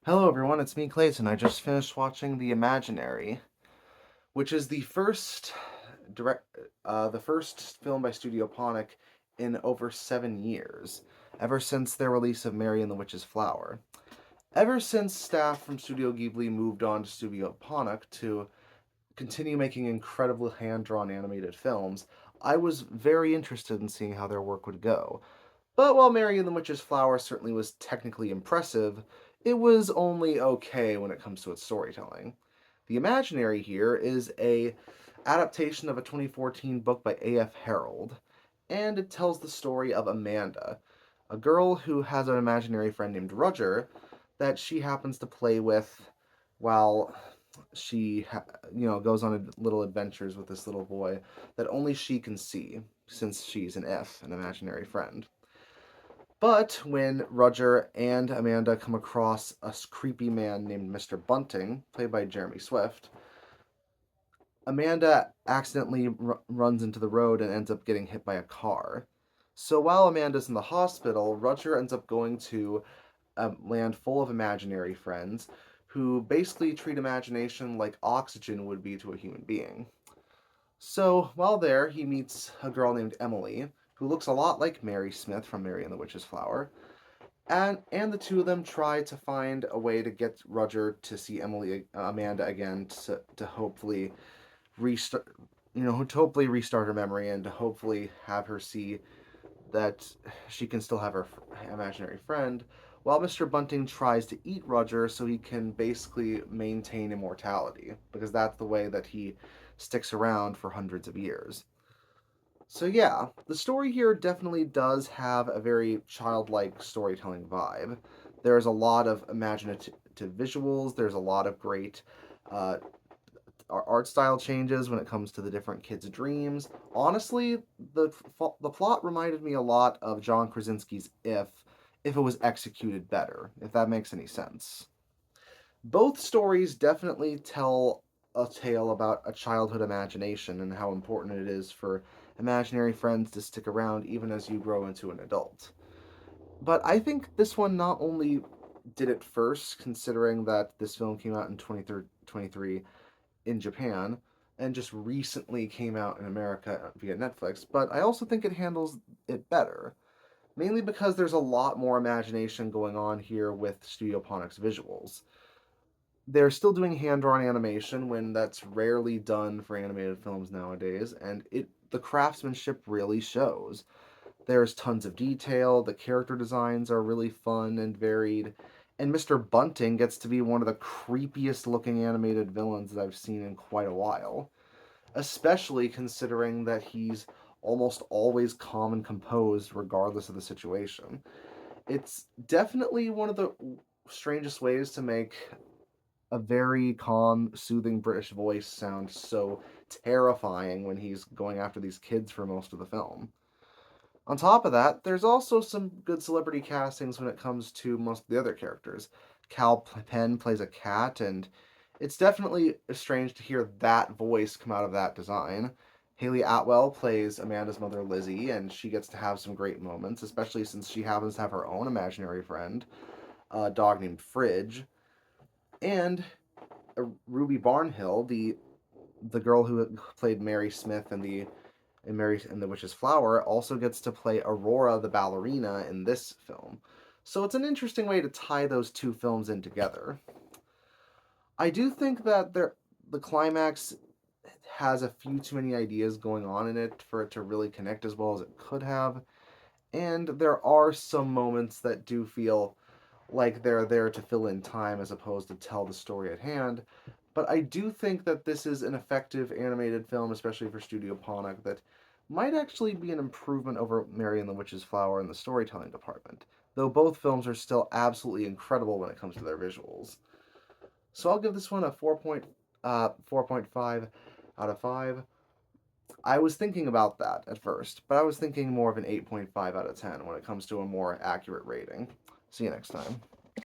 Hello everyone, it's me Clayton. I just finished watching The Imaginary, which is the first film by Studio Ponoc in over 7 years, ever since their release of Mary and the Witch's Flower. Ever since staff from Studio Ghibli moved on to Studio Ponoc to continue making incredible hand-drawn animated films, I was very interested in seeing how their work would go. But while Mary and the Witch's Flower certainly was technically impressive, it was only okay when it comes to its storytelling. The Imaginary here is a adaptation of a 2014 book by A.F. Harold, and it tells the story of Amanda, a girl who has an imaginary friend named Roger that she happens to play with while goes on little adventures with this little boy that only she can see since she's an imaginary friend. But when Roger and Amanda come across a creepy man named Mr. Bunting, played by Jeremy Swift, Amanda accidentally runs into the road and ends up getting hit by a car. So while Amanda's in the hospital, Roger ends up going to a land full of imaginary friends who basically treat imagination like oxygen would be to a human being. So while there, he meets a girl named Emily, who looks a lot like Mary Smith from Mary and the Witch's Flower, and the two of them try to find a way to get Roger to see Amanda again to hopefully restart to hopefully restart her memory and to hopefully have her see that she can still have her imaginary friend, while Mr. Bunting tries to eat Roger so he can basically maintain immortality, because that's the way that he sticks around for hundreds of years. So yeah, the story here definitely does have a very childlike storytelling vibe. There's a lot of imaginative visuals. There's a lot of great uh, art style changes when it comes to the different kids' dreams. Honestly, the plot reminded me a lot of John Krasinski's if it was executed better, if that makes any sense. Both stories definitely tell a tale about a childhood imagination and how important it is for imaginary friends to stick around even as you grow into an adult. But I think this one not only did it first, considering that this film came out in 2023 in Japan and just recently came out in America via Netflix, but I also think it handles it better. Mainly because there's a lot more imagination going on here with Studio Ponic's visuals. They're still doing hand-drawn animation when that's rarely done for animated films nowadays, and the craftsmanship really shows. There's tons of detail, the character designs are really fun and varied, and Mr. Bunting gets to be one of the creepiest looking animated villains that I've seen in quite a while, especially considering that he's almost always calm and composed regardless of the situation. It's definitely one of the strangest ways to make a very calm, soothing British voice sound so terrifying when he's going after these kids for most of the film. On top of that, there's also some good celebrity castings when it comes to most of the other characters. Cal Penn plays a cat, and it's definitely strange to hear that voice come out of that design. Haley Atwell plays Amanda's mother, Lizzie, and she gets to have some great moments, especially since she happens to have her own imaginary friend, a dog named Fridge. And Ruby Barnhill, the girl who played Mary Smith in Mary and the Witch's Flower, also gets to play Aurora the ballerina in this film. So it's an interesting way to tie those two films in together. I do think that the climax has a few too many ideas going on in it for it to really connect as well as it could have, and there are some moments that do feel like they're there to fill in time as opposed to tell the story at hand. But I do think that this is an effective animated film, especially for Studio Ponoc, that might actually be an improvement over Mary and the Witch's Flower in the storytelling department, though both films are still absolutely incredible when it comes to their visuals. So I'll give this one a 4.5 out of 5. I was thinking about that at first, but I was thinking more of an 8.5 out of 10 when it comes to a more accurate rating. See you next time.